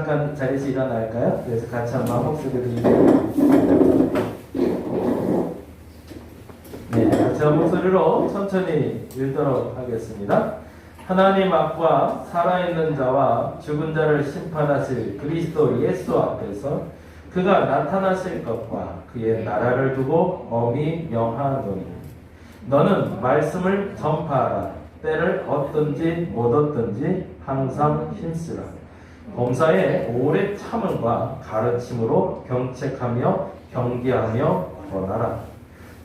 잠깐 자리에서 일어날까요? 그래서 같이 한번 목소리를 네, 같이 한 목소리로 천천히 읽도록 하겠습니다. 하나님 앞과 살아있는 자와 죽은 자를 심판하실 그리스도 예수 앞에서 그가 나타나실 것과 그의 나라를 두고 엄히 명하노니 너는 말씀을 전파하라. 때를 얻든지 못 얻든지 항상 힘쓰라. 범사에 오래 참음과 가르침으로 경책하며 경계하며 권하라.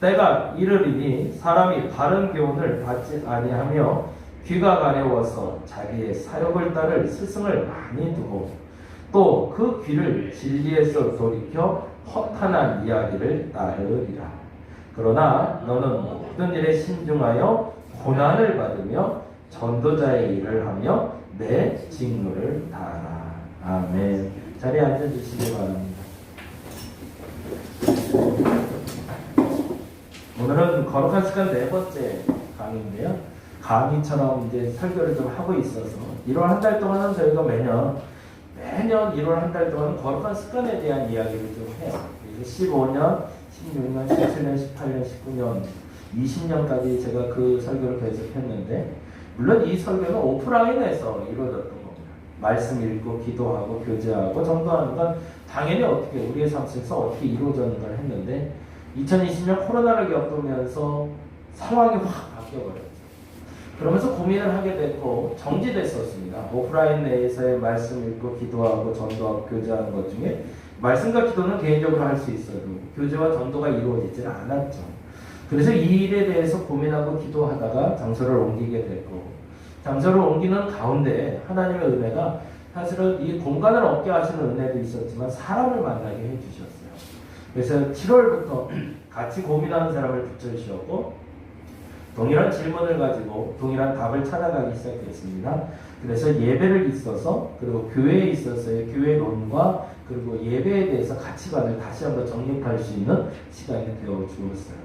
때가 이르리니 사람이 바른 교훈을 받지 아니하며 귀가 가려워서 자기의 사욕을 따를 스승을 많이 두고 또 그 귀를 진리에서 돌이켜 허탄한 이야기를 따르리라. 그러나 너는 모든 일에 신중하여 고난을 받으며 전도자의 일을 하며 내 직무를 다하라. 아멘. 자리에 앉아주시기 바랍니다. 오늘은 거룩한 습관 네 번째 강의인데요. 강의처럼 이제 설교를 좀 하고 있어서 1월 한 달 동안은 저희가 매년 1월 한 달 동안 거룩한 습관에 대한 이야기를 좀 해요. 15년, 16년, 17년, 18년, 19년, 20년까지 제가 그 설교를 계속했는데 물론 이 설교는 오프라인에서 이루어졌던 겁니다. 말씀 읽고 기도하고 교제하고 전도하는 건 당연히 어떻게 우리의 삶 속에서 어떻게 이루어졌는가 했는데 2020년 코로나를 겪으면서 상황이 확 바뀌어버렸죠. 그러면서 고민을 하게 됐고 정지됐었습니다. 오프라인 내에서의 말씀 읽고 기도하고 전도하고 교제하는 것 중에 말씀과 기도는 개인적으로 할 수 있어도 교제와 전도가 이루어지지는 않았죠. 그래서 이 일에 대해서 고민하고 기도하다가 장소를 옮기게 됐고 장소를 옮기는 가운데 하나님의 은혜가 사실은 이 공간을 얻게 하시는 은혜도 있었지만 사람을 만나게 해주셨어요. 그래서 7월부터 같이 고민하는 사람을 붙여주셨고 동일한 질문을 가지고 동일한 답을 찾아가기 시작했습니다. 그래서 예배를 있어서 그리고 교회에 있어서의 교회론과 그리고 예배에 대해서 가치관을 다시 한번 정립할 수 있는 시간이 되어 주었어요.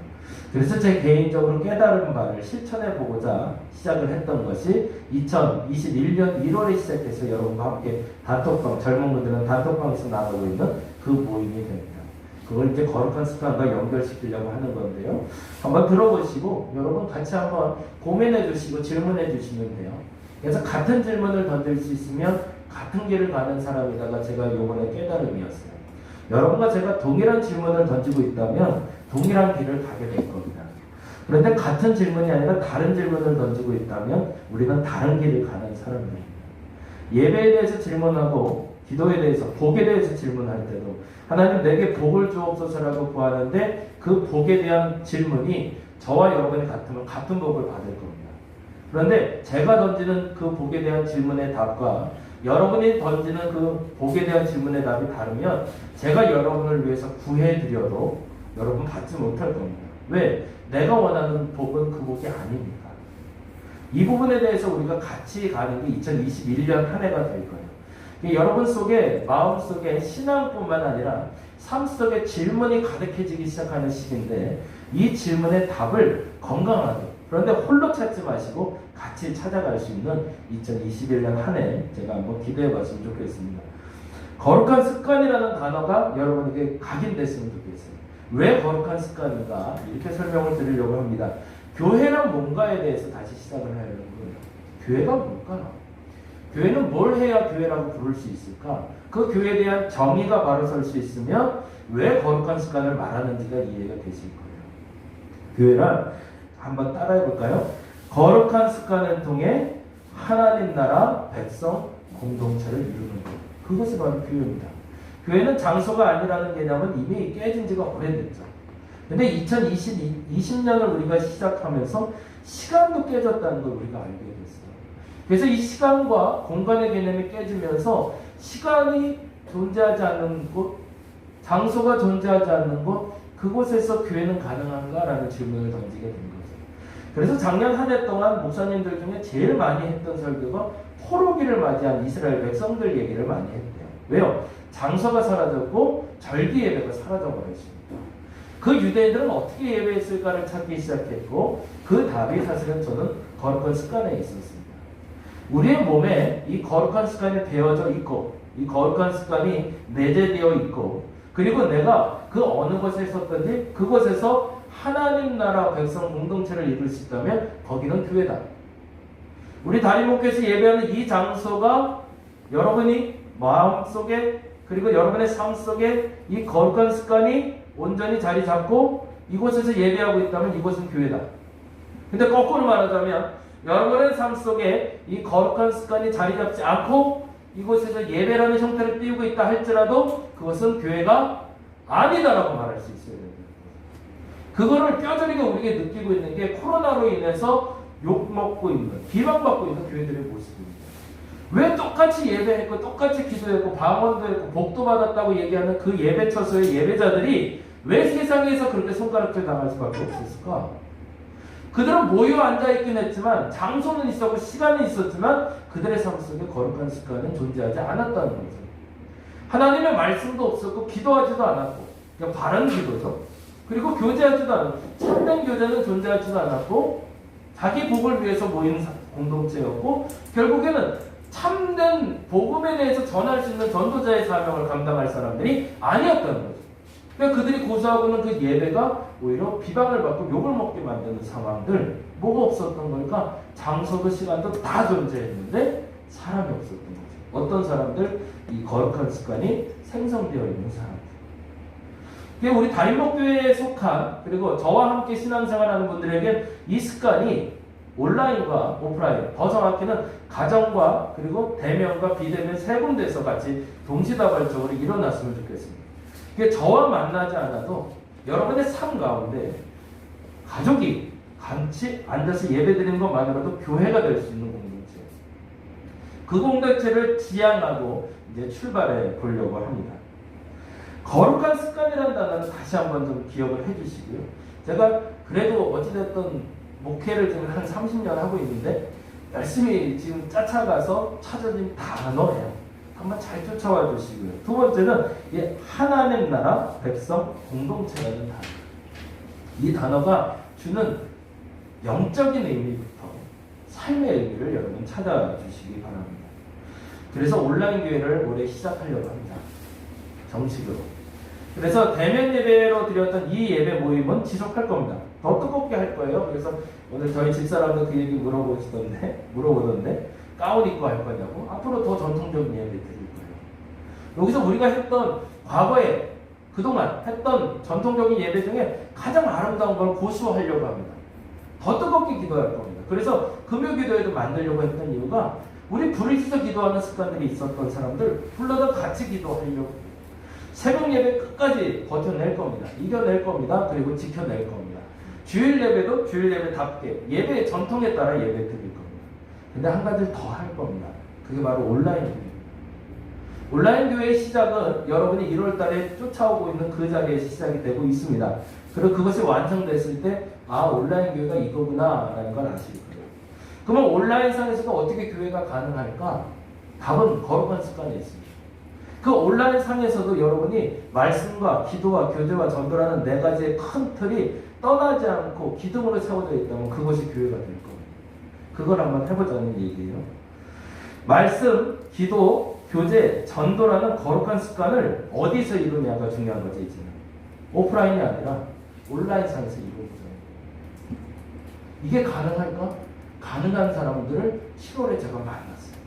그래서 제 개인적으로 깨달은 바를 실천해 보고자 시작을 했던 것이 2021년 1월에 시작해서 여러분과 함께 단톡방, 젊은 분들은 단톡방에서 나누고 있는 그 모임이 됩니다. 그걸 이제 거룩한 습관과 연결시키려고 하는 건데요. 한번 들어보시고 여러분 같이 한번 고민해 주시고 질문해 주시면 돼요. 그래서 같은 질문을 던질 수 있으면 같은 길을 가는 사람이다가 제가 요번에 깨달음이었어요. 여러분과 제가 동일한 질문을 던지고 있다면 동일한 길을 가게 될 겁니다. 그런데 같은 질문이 아니라 다른 질문을 던지고 있다면 우리는 다른 길을 가는 사람들입니다. 예배에 대해서 질문하고 기도에 대해서, 복에 대해서 질문할 때도 하나님 내게 복을 주옵소서라고 구하는데 그 복에 대한 질문이 저와 여러분이 같으면 같은 복을 받을 겁니다. 그런데 제가 던지는 그 복에 대한 질문의 답과 여러분이 던지는 그 복에 대한 질문의 답이 다르면 제가 여러분을 위해서 구해드려도 여러분 받지 못할 겁니다. 왜? 내가 원하는 복은 그 복이 아닙니까? 이 부분에 대해서 우리가 같이 가는 게 2021년 한 해가 될 거예요. 여러분 속에, 마음 속에 신앙뿐만 아니라 삶 속에 질문이 가득해지기 시작하는 시기인데 이 질문의 답을 건강하게, 그런데 홀로 찾지 마시고 같이 찾아갈 수 있는 2021년 한 해 제가 한번 기대해 봤으면 좋겠습니다. 거룩한 습관이라는 단어가 여러분에게 각인됐으면 좋겠어요. 왜 거룩한 습관인가? 이렇게 설명을 드리려고 합니다. 교회란 뭔가에 대해서 다시 시작을 하려는 거예요. 교회가 뭘까요? 교회는 뭘 해야 교회라고 부를 수 있을까? 그 교회에 대한 정의가 바로 설 수 있으면 왜 거룩한 습관을 말하는지가 이해가 되실 거예요. 교회란 한번 따라해 볼까요? 거룩한 습관을 통해 하나님 나라 백성 공동체를 이루는 것. 그것이 바로 교회입니다. 교회는 장소가 아니라는 개념은 이미 깨진 지가 오래됐죠. 근데 2020년을 우리가 시작하면서 시간도 깨졌다는 걸 우리가 알게 됐어요. 그래서 이 시간과 공간의 개념이 깨지면서 시간이 존재하지 않는 곳, 장소가 존재하지 않는 곳, 그곳에서 교회는 가능한가라는 질문을 던지게 된 거죠. 그래서 작년 한 해 동안 목사님들 중에 제일 많이 했던 설교가 포로기를 맞이한 이스라엘 백성들 얘기를 많이 했대요. 왜요? 장소가 사라졌고 절기 예배가 사라져버렸습니다. 그 유대인들은 어떻게 예배했을까를 찾기 시작했고 그 답이 사실은 저는 거룩한 습관에 있었습니다. 우리의 몸에 이 거룩한 습관이 되어져 있고 이 거룩한 습관이 내재되어 있고, 그리고 내가 그 어느 곳에 있었든지 그곳에서 하나님 나라 백성 공동체를 이룰 수 있다면 거기는 교회다. 우리 다림목교에서 예배하는 이 장소가 여러분이 마음속에 그리고 여러분의 삶 속에 이 거룩한 습관이 온전히 자리 잡고 이곳에서 예배하고 있다면 이곳은 교회다. 근데 거꾸로 말하자면 여러분의 삶 속에 이 거룩한 습관이 자리 잡지 않고 이곳에서 예배라는 형태를 띄우고 있다 할지라도 그것은 교회가 아니다라고 말할 수 있어야 됩니다. 그거를 뼈저리게 우리가 느끼고 있는 게 코로나로 인해서 욕먹고 있는, 비방받고 있는 교회들의 모습입니다. 왜 똑같이 예배했고 똑같이 기도했고 방언도 했고 복도 받았다고 얘기하는 그 예배 처소의 예배자들이 왜 세상에서 그렇게 손가락질 당할 수밖에 없었을까? 그들은 모여 앉아있긴 했지만 장소는 있었고 시간은 있었지만 그들의 삶 속에 거룩한 습관은 존재하지 않았다는 거죠. 하나님의 말씀도 없었고 기도하지도 않았고 그냥 바른 기도죠. 그리고 교제하지도 않았고 참된 교제는 존재하지도 않았고 자기 복을 위해서 모인 공동체였고 결국에는 참된 복음에 대해서 전할 수 있는 전도자의 사명을 감당할 사람들이 아니었다는 거죠. 그러니까 그들이 고수하고는 그 예배가 오히려 비방을 받고 욕을 먹게 만드는 상황들, 뭐가 없었던 걸까? 장소도 시간도 다 존재했는데 사람이 없었던 거죠. 어떤 사람들? 이 거룩한 습관이 생성되어 있는 사람들. 우리 다림목교회에 속한 그리고 저와 함께 신앙생활하는 분들에게 이 습관이 온라인과 오프라인, 더 정확히는 가정과 그리고 대면과 비대면 세 군데에서 같이 동시다발적으로 일어났으면 좋겠습니다. 저와 만나지 않아도 여러분의 삶 가운데 가족이 같이 앉아서 예배드리는 것만으로도 교회가 될 수 있는 공동체. 그 공동체를 지향하고 이제 출발해 보려고 합니다. 거룩한 습관이라는 단어는 다시 한번 좀 기억을 해주시고요. 제가 그래도 어찌됐든 목회를 지금 한 30년 하고 있는데 열심히 지금 쫓아가서 찾아진 단어예요. 한번 잘 쫓아와 주시고요. 두 번째는 하나님 나라 백성 공동체라는 단어. 이 단어가 주는 영적인 의미부터 삶의 의미를 여러분 찾아주시기 바랍니다. 그래서 온라인 교회를 올해 시작하려고 합니다. 정식으로. 그래서 대면 예배로 드렸던 이 예배 모임은 지속할 겁니다. 더 뜨겁게 할 거예요. 그래서 오늘 저희 집사람도 그 얘기 물어보던데 가운 입고 할 거냐고. 앞으로 더 전통적인 예배 드릴 거예요. 여기서 우리가 했던 과거에 그동안 했던 전통적인 예배 중에 가장 아름다운 걸 고수하려고 합니다. 더 뜨겁게 기도할 겁니다. 그래서 금요 기도회도 만들려고 했던 이유가 우리 부르짖어 기도하는 습관들이 있었던 사람들 불러다 같이 기도하려고 새벽 예배 끝까지 버텨낼 겁니다. 이겨낼 겁니다. 그리고 지켜낼 겁니다. 주일 예배도 주일 예배답게 예배의 전통에 따라 예배 드릴 겁니다. 근데 한 가지 더 할 겁니다. 그게 바로 온라인 교회입니다. 온라인 교회의 시작은 여러분이 1월 달에 쫓아오고 있는 그 자리에서 시작이 되고 있습니다. 그리고 그것이 완성됐을 때 온라인 교회가 이거구나 라는 걸 아실 거예요. 그러면 온라인상에서도 어떻게 교회가 가능할까? 답은 거룩한 습관에 있습니다. 그 온라인상에서도 여러분이 말씀과 기도와 교제와 전도라는 네 가지의 큰 틀이 떠나지 않고 기둥으로 세워져 있다면 그것이 교회가 될 겁니다. 그걸 한번 해보자는 얘기예요. 말씀, 기도, 교제, 전도라는 거룩한 습관을 어디서 이루냐가 중요한 거죠. 이제는 오프라인이 아니라 온라인상에서 이루어보자. 이게 가능할까? 가능한 사람들을 7월에 제가 만났어요.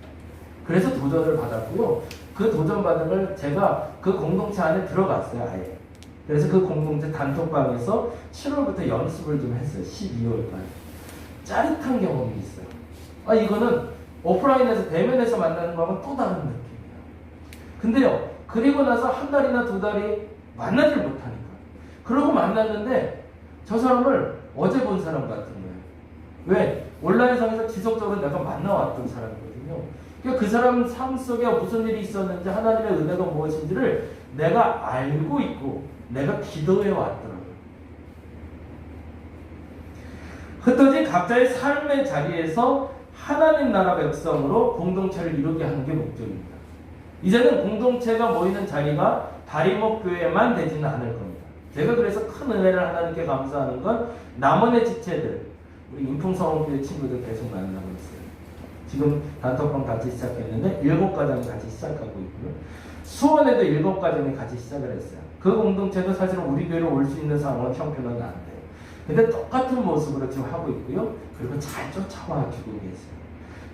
그래서 도전을 받았고요. 그 도전받은 걸 제가 그 공동체 안에 들어갔어요. 아예. 그래서 그 공동체 단톡방에서 7월부터 연습을 좀 했어요. 12월까지. 짜릿한 경험이 있어요. 이거는 오프라인에서 대면에서 만나는 거하고는 또 다른 느낌이에요. 근데요, 그리고 나서 한 달이나 두 달이 만나질 못하니까. 그러고 만났는데 저 사람을 어제 본 사람 같은 거예요. 왜? 온라인상에서 지속적으로 내가 만나왔던 사람이거든요. 그러니까 그 사람 삶 속에 무슨 일이 있었는지 하나님의 은혜가 무엇인지를 내가 알고 있고 내가 기도해 왔더라고요. 흩어진 각자의 삶의 자리에서 하나님 나라 백성으로 공동체를 이루게 하는 게 목적입니다. 이제는 공동체가 모이는 자리가 다림목교회만 되지는 않을 겁니다. 제가 그래서 큰 은혜를 하나님께 감사하는 건 남원의 지체들, 우리 인풍성원교회 친구들 계속 만나고 있어요. 지금 단톡방 같이 시작했는데 7가정이 같이 시작하고 있고요. 수원에도 7가정이 같이 시작을 했어요. 그 공동체도 사실은 우리 교회로 올 수 있는 상황은 형편은 안 돼요. 근데 똑같은 모습으로 지금 하고 있고요. 그리고 잘 쫓아와 주고 계세요.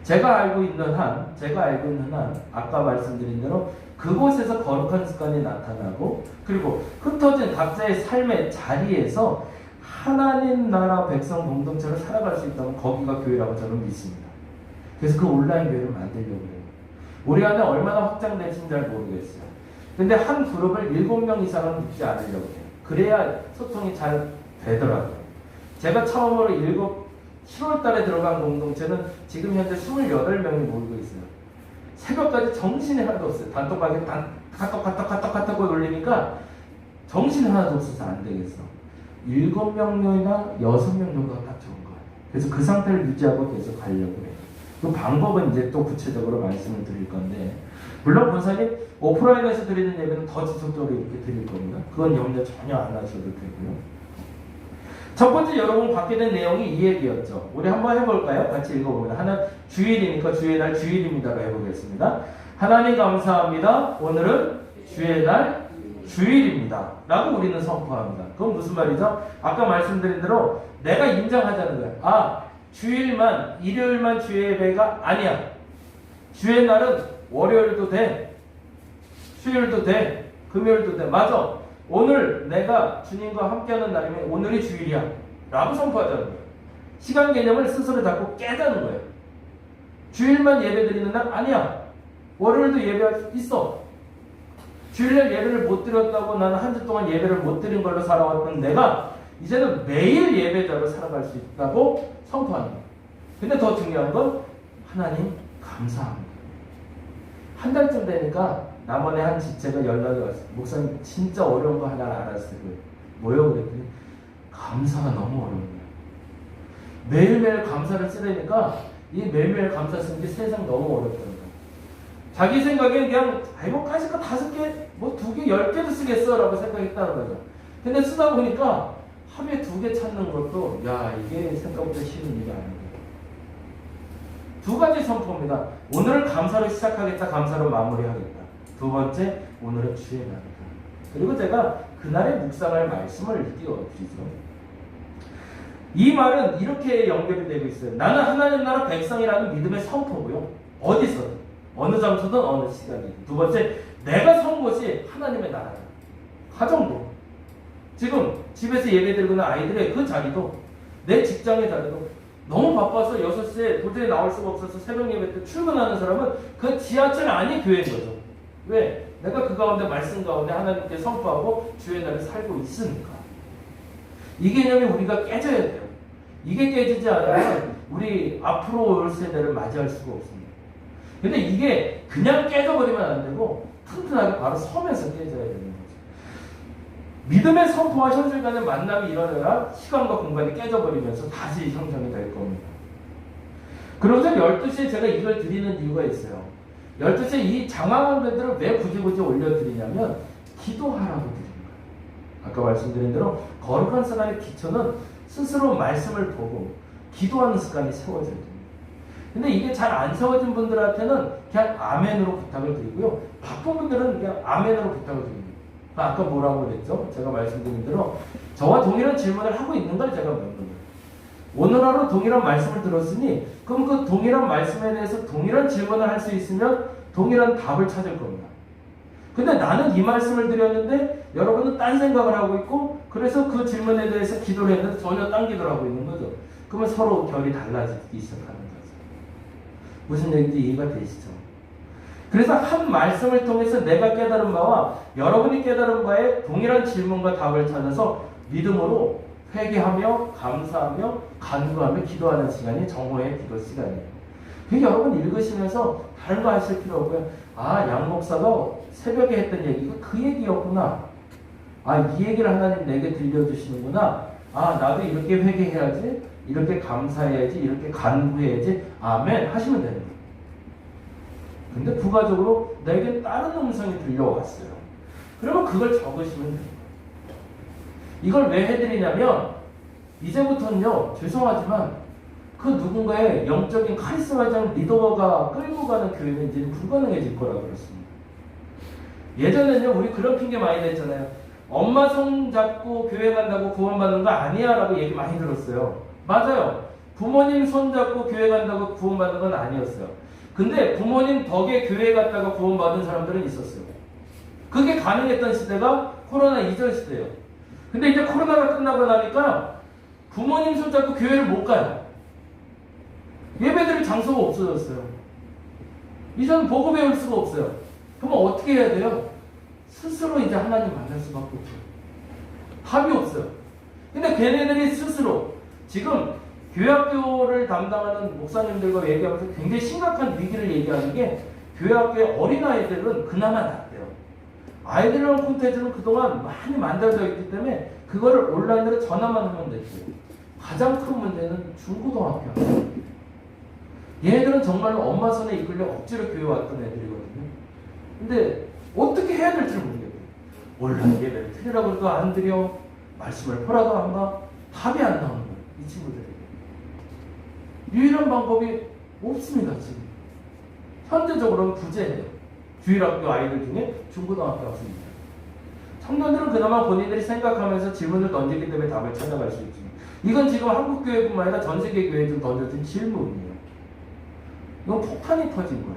제가 알고 있는 한, 아까 말씀드린 대로 그곳에서 거룩한 습관이 나타나고, 그리고 흩어진 각자의 삶의 자리에서 하나님 나라 백성 공동체로 살아갈 수 있다면 거기가 교회라고 저는 믿습니다. 그래서 그 온라인 교회를 만들려고 해요. 우리 안에 얼마나 확장될지는 잘 모르겠어요. 근데 한 그룹을 7명 이상은 묶지 않으려고 해요. 그래야 소통이 잘 되더라고요. 제가 처음으로 7월 달에 들어간 공동체는 지금 현재 28명이 모이고 있어요. 새벽까지 정신이 하나도 없어요. 단톡방에 카톡 올리니까 정신이 하나도 없어서 안 되겠어. 7명이나 6명 정도가 딱 좋은 거예요. 그래서 그 상태를 유지하고 계속 가려고 해요. 그 방법은 이제 또 구체적으로 말씀을 드릴 건데, 물론 본사님 오프라인에서 드리는 예배는 더 지속적으로 이렇게 드릴 겁니다. 그건 염려 전혀 안 하셔도 되고요. 첫 번째 여러분 받게 된 내용이 이 얘기였죠. 우리 한번 해볼까요? 같이 읽어봅니다. 주일이니까 주의 날 주일입니다로 해보겠습니다. 하나님 감사합니다. 오늘은 주의 날 주일입니다. 라고 우리는 선포합니다. 그건 무슨 말이죠? 아까 말씀드린 대로 내가 인정하자는 거야. 아, 주일만, 일요일만 주의 예배가 아니야. 주의 날은 월요일도 돼, 수요일도 돼, 금요일도 돼. 맞아. 오늘 내가 주님과 함께하는 날이면 오늘이 주일이야 라고 선포하자는 거예요. 시간 개념을 스스로 잡고 깨자는 거예요. 주일만 예배 드리는 날 아니야. 월요일도 예배가 있어. 주일날 예배를 못 드렸다고 나는 한 주 동안 예배를 못 드린 걸로 살아왔던 내가 이제는 매일 예배자로 살아갈 수 있다고 선포하는 거예요. 근데 더 중요한 건 하나님 감사합니다. 한 달쯤 되니까 남원의 한 집체가 연락이 왔어요. 목사님 진짜 어려운 거 하나 알았어요. 뭐요? 그랬더니 감사가 너무 어려운 거예요. 매일매일 감사를 쓰려니까 이 매일매일 감사 쓰는 게 세상 너무 어렵다는 거예요. 자기 생각에 그냥 뭐 까짓 거 5개, 뭐 2개, 10개도 쓰겠어 라고 생각했다는 거죠. 근데 쓰다 보니까 하루에 2개 찾는 것도 야 이게 생각보다 쉬운 일이 아니에요. 2가지 선포입니다. 오늘은 감사로 시작하겠다, 감사로 마무리하겠다. 2번째, 오늘은 주의 날이다. 그리고 제가 그날의 묵상할 말씀을 띄워드리죠. 이 말은 이렇게 연결이 되고 있어요. 나는 하나님 나라 백성이라는 믿음의 선포고요. 어디서든, 어느 장소든, 어느 시간이든. 2번째, 내가 선 곳이 하나님의 나라다. 가정도, 지금 집에서 예배드리는 아이들의 그 자리도, 내 직장의 자리도, 너무 바빠서 6시에 도저히 나올 수가 없어서 새벽 예배 때 출근하는 사람은 그 지하철 안이 교회인 거죠. 왜? 내가 그 가운데 말씀 가운데 하나님께 선포하고 주의 날에 살고 있으니까. 이 개념이 우리가 깨져야 돼요. 이게 깨지지 않으면 우리 앞으로 올 세대를 맞이할 수가 없습니다. 근데 이게 그냥 깨져버리면 안 되고 튼튼하게 바로 서면서 깨져야 되는 거죠. 믿음의 선포와 현실 간의 만남이 일어나야 시간과 공간이 깨져버리면서 다시 형성이 될 겁니다. 그러면서 12시에 제가 이걸 드리는 이유가 있어요. 12시에 이 장황한 것들을 왜 굳이 올려드리냐면 기도하라고 드리는 거예요. 아까 말씀드린 대로 거룩한 습관의 기초는 스스로 말씀을 보고 기도하는 습관이 세워져야 됩니다. 근데 이게 잘 안 세워진 분들한테는 그냥 아멘으로 부탁을 드리고요. 바쁜 분들은 그냥 아멘으로 부탁을 드립니다. 아까 뭐라고 그랬죠? 제가 말씀드린 대로 저와 동일한 질문을 하고 있는 걸 제가 묻는 거예요. 오늘 하루 동일한 말씀을 들었으니 그럼 그 동일한 말씀에 대해서 동일한 질문을 할 수 있으면 동일한 답을 찾을 겁니다. 근데 나는 이 말씀을 드렸는데 여러분은 딴 생각을 하고 있고 그래서 그 질문에 대해서 기도를 했는데 전혀 딴 기도를 하고 있는 거죠. 그러면 서로 결이 달라지기 시작하는 거죠. 무슨 얘기인지 이해가 되시죠? 그래서 한 말씀을 통해서 내가 깨달은 바와 여러분이 깨달은 바에 동일한 질문과 답을 찾아서 믿음으로 회개하며 감사하며 간구하며 기도하는 시간이 정오의 기도 시간이에요. 그 여러분 읽으시면서 다른 거 하실 필요 없고요. 아, 양 목사가 새벽에 했던 얘기가 그 얘기였구나. 아, 이 얘기를 하나님 내게 들려주시는구나. 아, 나도 이렇게 회개해야지, 이렇게 감사해야지, 이렇게 간구해야지. 아멘 하시면 되는 거예요. 근데 부가적으로 내게 다른 음성이 들려왔어요. 그러면 그걸 적으시면 됩니다. 이걸 왜 해드리냐면 이제부터는요, 죄송하지만 그 누군가의 영적인 카리스마적 리더가 끌고 가는 교회는 이제 불가능해질 거라고 그랬습니다. 예전에는요, 우리 그런 핑계 많이 냈잖아요. 엄마 손 잡고 교회 간다고 구원받는 거 아니야 라고 얘기 많이 들었어요. 맞아요. 부모님 손 잡고 교회 간다고 구원받는 건 아니었어요. 근데 부모님 덕에 교회 갔다가 구원받은 사람들은 있었어요. 그게 가능했던 시대가 코로나 이전 시대예요. 근데 이제 코로나가 끝나고 나니까 부모님 손 잡고 교회를 못 가요. 예배드릴 장소가 없어졌어요. 이전 보고 배울 수가 없어요. 그러면 어떻게 해야 돼요? 스스로 이제 하나님 만날 수밖에 없어요. 답이 없어요. 근데 걔네들이 스스로 지금 교회학교를 담당하는 목사님들과 얘기하면서 굉장히 심각한 위기를 얘기하는 게 교회학교의 어린아이들은 그나마 낫대요. 아이들이랑 콘텐츠는 그동안 많이 만들어져 있기 때문에 그거를 온라인으로 전화만 하면 되죠. 가장 큰 문제는 중고등학교예요. 얘네들은 정말로 엄마 손에 이끌려 억지로 교회 왔던 애들이거든요. 근데 어떻게 해야 될지 모르겠어요. 온라인 예배를 드리라고 해도 안 드려, 말씀을 보라도 안 봐, 답이 안 나오는 거예요. 이 친구들에게. 유일한 방법이 없습니다. 지금 현재적으로는 부재해요. 주일학교 아이들 중에 중고등학교 학생입니다. 청년들은 그나마 본인들이 생각하면서 질문을 던지기 때문에 답을 찾아갈 수 있지만 이건 지금 한국교회뿐만 아니라 전 세계 교회에 좀 던져진 질문이에요. 이건 폭탄이 터진 거라.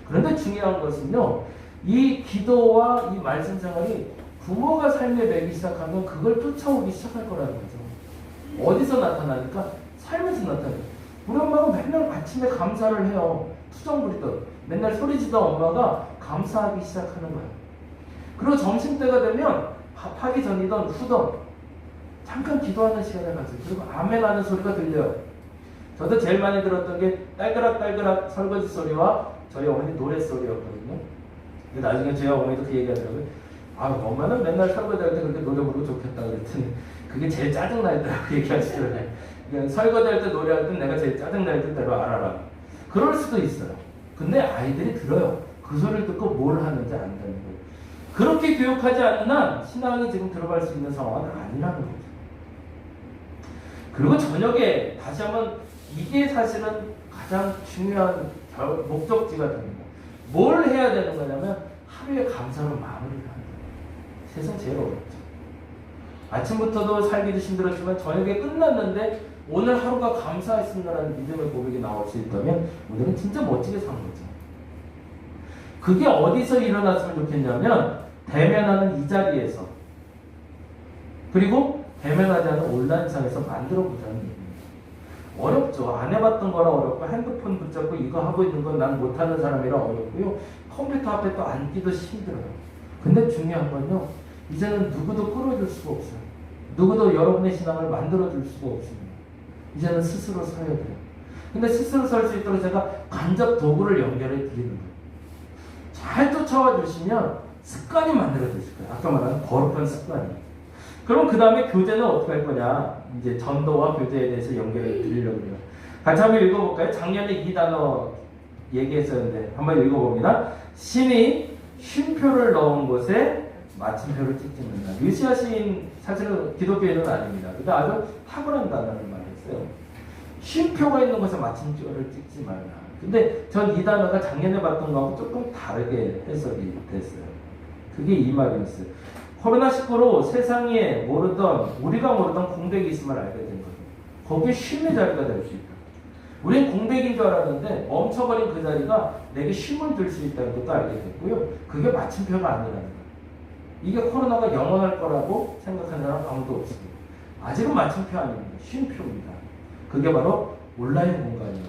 그런데 중요한 것은요, 이 기도와 이 말씀 생활이 부모가 삶에 매기 시작하면 그걸 쫓아오기 시작할 거라는 거죠. 어디서 나타나니까? 삶에서 나타나요. 우리 엄마가 맨날 아침에 감사를 해요. 투정 부리던 맨날 소리지던 엄마가 감사하기 시작하는 거예요. 그리고 점심때가 되면 밥하기 전이던 후던 잠깐 기도하는 시간을 가져요. 그리고 아멘 하는 소리가 들려요. 저도 제일 많이 들었던 게 딸그락딸그락 설거지 소리와 저희 어머니 노래 소리였거든요. 근데 나중에 저희 어머니도 그 얘기 하더라고요. 아, 엄마는 맨날 설거지 할 때 그렇게 노래 부르고 좋겠다 그랬더니 그게 제일 짜증나더라고 얘기하시더라고요. 그러니까 설거지 할 때 노래할 때 내가 제일 짜증날 때대로 알아라. 그럴 수도 있어요. 근데 아이들이 들어요. 그 소리를 듣고 뭘 하는지 안다는 거예요. 그렇게 교육하지 않는 한 신앙이 지금 들어갈 수 있는 상황은 아니라는 거죠. 그리고 저녁에 다시 한번 이게 사실은 가장 중요한 목적지가 됩니다. 뭘 해야 되는 거냐면 하루의 감사로 마무리를 하는 거예요. 세상 제일 어렵죠. 아침부터도 살기도 힘들었지만 저녁에 끝났는데 오늘 하루가 감사했습니다라는 믿음의 고백이 나올 수 있다면 오늘은 진짜 멋지게 산 거죠. 그게 어디서 일어났으면 좋겠냐면 대면하는 이 자리에서, 그리고 대면하지 않은 온라인상에서 만들어보자는 얘기입니다. 어렵죠. 안 해봤던 거라 어렵고 핸드폰 붙잡고 이거 하고 있는 건 난 못하는 사람이라 어렵고요. 컴퓨터 앞에 또 앉기도 힘들어요. 근데 중요한 건요, 이제는 누구도 끌어줄 수가 없어요. 누구도 여러분의 신앙을 만들어줄 수가 없습니다. 이제는 스스로 서야 돼요. 근데 스스로 설 수 있도록 제가 간접 도구를 연결해 드리는 거예요. 잘 쫓아와 주시면 습관이 만들어지실 거예요. 아까 말한 거룩한 습관이. 그럼 그 다음에 교제는 어떻게 할 거냐? 이제 전도와 교제에 대해서 연결해 드리려고 해요. 같이 한번 읽어볼까요? 작년에 이 단어 얘기했었는데 한번 읽어봅니다. 신이 쉼표를 넣은 곳에 마침표를 찍지 말라. 류시아 시인 사실은 기독교인은 아닙니다. 근데 아주 탁월한 단어를 말했어요. 쉼표가 있는 곳에 마침표를 찍지 말라. 근데 전 이 단어가 작년에 봤던 거하고 조금 다르게 해석이 됐어요. 그게 이 말이었어요. 코로나19로 세상에 모르던, 우리가 모르던 공백이 있음을 알게 된 거예요. 거기에 쉼의 자리가 될 수 있다. 우린 공백인 줄 알았는데 멈춰버린 그 자리가 내게 쉼을 줄 수 있다는 것도 알게 됐고요. 그게 마침표가 아니라는 거예요. 이게 코로나가 영원할 거라고 생각하는 사람 아무도 없습니다. 아직은 마침표 아닙니다. 쉼표입니다. 그게 바로 온라인 공간이었던 거죠.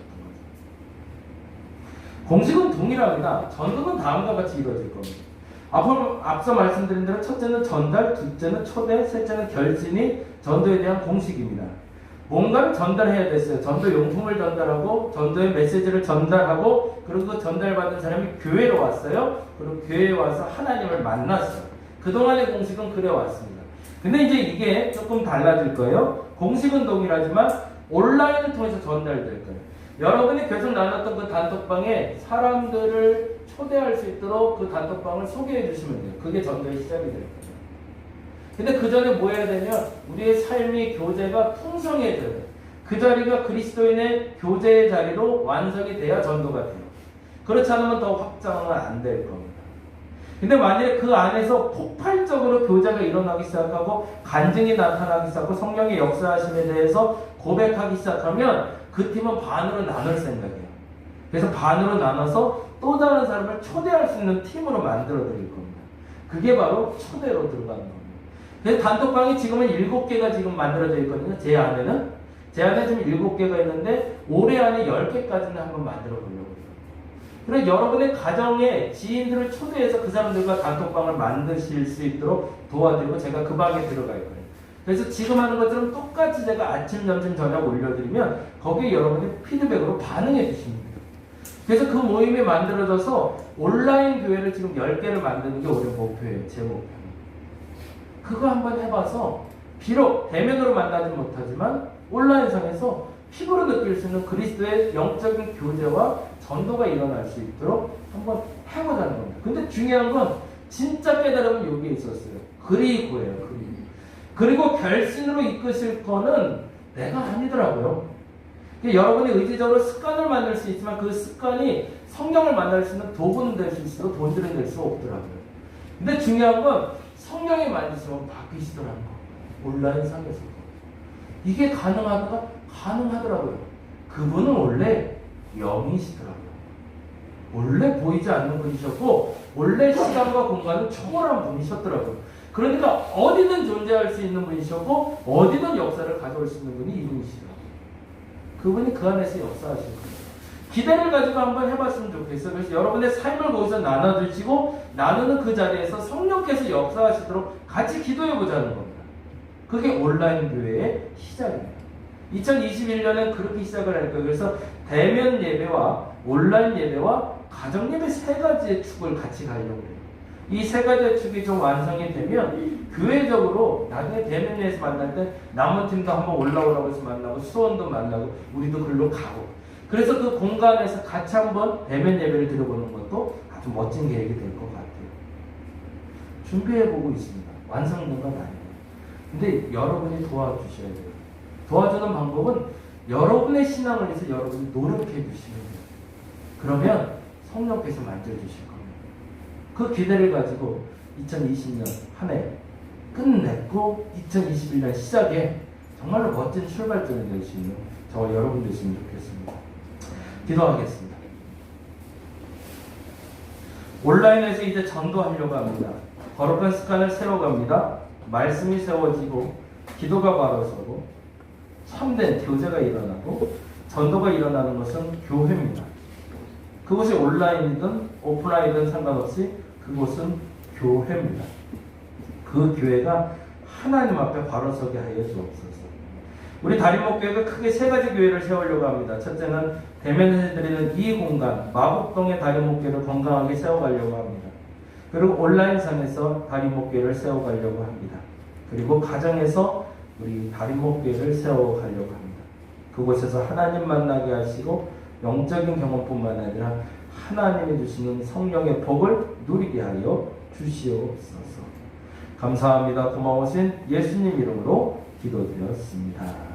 공식은 동일합니다. 전도는 다음과 같이 이루어질 겁니다. 앞서 말씀드린 대로 첫째는 전달, 둘째는 초대, 셋째는 결진이 전도에 대한 공식입니다. 뭔가를 전달해야 됐어요. 전도 용품을 전달하고 전도의 메시지를 전달하고 그리고 그 전달받은 사람이 교회로 왔어요. 그리고 교회에 와서 하나님을 만났어요. 그동안의 공식은 그래 왔습니다. 근데 이제 이게 조금 달라질 거예요. 공식은 동일하지만 온라인을 통해서 전달될 거예요. 여러분이 계속 나눴던 그 단톡방에 사람들을 초대할 수 있도록 그 단톡방을 소개해 주시면 돼요. 그게 전도의 시작이 될 거예요. 근데 그 전에 뭐 해야 되면 우리의 삶의 교제가 풍성해져야 돼요. 그 자리가 그리스도인의 교제의 자리로 완성이 돼야 전도가 돼요. 그렇지 않으면 더 확장은 안 될 겁니다. 근데 만약에 그 안에서 폭발적으로 교제가 일어나기 시작하고 간증이 나타나기 시작하고 성령의 역사하심에 대해서 고백하기 시작하면 그 팀은 반으로 나눌 생각이에요. 그래서 반으로 나눠서 또 다른 사람을 초대할 수 있는 팀으로 만들어 드릴 겁니다. 그게 바로 초대로 들어가는 겁니다. 그래서 단톡방이 지금은 7개가 지금 만들어져 있거든요. 제 안에 지금 7개가 있는데 올해 안에 10개까지는 한번 만들어 보려고 해요. 그래서 여러분의 가정에 지인들을 초대해서 그 사람들과 단톡방을 만드실 수 있도록 도와드리고 제가 그 방에 들어갈 거예요. 그래서 지금 하는 것처럼 똑같이 제가 아침, 점심, 저녁 올려드리면 거기에 여러분이 피드백으로 반응해 주시면 돼요. 그래서 그 모임이 만들어져서 온라인 교회를 지금 10개를 만드는 게 올해 목표예요. 제 목표는. 그거 한번 해봐서 비록 대면으로 만나지 못하지만 온라인상에서 피부로 느낄 수 있는 그리스도의 영적인 교제와 전도가 일어날 수 있도록 한번 해보자는 겁니다. 근데 중요한 건 진짜 깨달음은 여기에 있었어요. 그리고예요. 그리고 결신으로 이끄실 거는 내가 아니더라고요. 여러분이 의지적으로 습관을 만들 수 있지만 그 습관이 성령을 만날 수 있는 도구는 될 수 있어도 본질은 될 수 없더라고요. 근데 중요한 건 성령이 만드시면 바뀌시더라고요. 온라인상에서. 이게 가능하더라고요. 그분은 원래 영이시더라고요. 원래 보이지 않는 분이셨고 원래 시간과 공간을 초월한 분이셨더라고요. 그러니까 어디든 존재할 수 있는 분이셨고 어디든 역사를 가져올 수 있는 분이 이분이시더라고요. 그분이 그 안에서 역사하시는 거예요. 기대를 가지고 한번 해봤으면 좋겠어요. 그래서 여러분의 삶을 거기서 나눠주시고 나누는 그 자리에서 성령께서 역사하시도록 같이 기도해보자는 겁니다. 그게 온라인 교회의 시작입니다. 2021년엔 그렇게 시작을 할 거예요. 그래서 대면 예배와 온라인 예배와 가정 예배 3가지의 축을 같이 가려고 해요. 이 3가지의 축이 좀 완성이 되면 교회적으로 나중에 대면에서 만날 때 남은 팀도 한번 올라오라고 해서 만나고 수원도 만나고 우리도 글로 가고 그래서 그 공간에서 같이 한번 대면 예배를 드려보는 것도 아주 멋진 계획이 될 것 같아요. 준비해보고 있습니다. 완성된 건 아니에요. 근데 여러분이 도와주셔야 돼요. 도와주는 방법은 여러분의 신앙을 위해서 여러분이 노력해 주시면 돼요. 그러면 성령께서 만져주실 겁니다. 그 기대를 가지고 2020년 한 해 끝냈고 2021년 시작에 정말로 멋진 출발점이 될 수 있는 저와 여러분 되시면 좋겠습니다. 기도하겠습니다. 온라인에서 이제 전도하려고 합니다. 거룩한 습관을 세워갑니다. 말씀이 세워지고 기도가 바로 서고 참된 교제가 일어나고 전도가 일어나는 것은 교회입니다. 그곳이 온라인이든 오프라인이든 상관없이 그곳은 교회입니다. 그 교회가 하나님 앞에 바로 서게 하여 주옵소서. 우리 다림목교회가 크게 3가지 교회를 세우려고 합니다. 첫째는 대면에서 드리는 이 공간 마곡동의 다림목교회를 건강하게 세워가려고 합니다. 그리고 온라인상에서 다림목교회를 세워가려고 합니다. 그리고 가정에서 우리 다림목교회를 세워가려고 합니다. 그곳에서 하나님 만나게 하시고 영적인 경험뿐만 아니라 하나님이 주시는 성령의 복을 누리게 하여 주시옵소서. 감사합니다. 고마우신 예수님 이름으로 기도드렸습니다.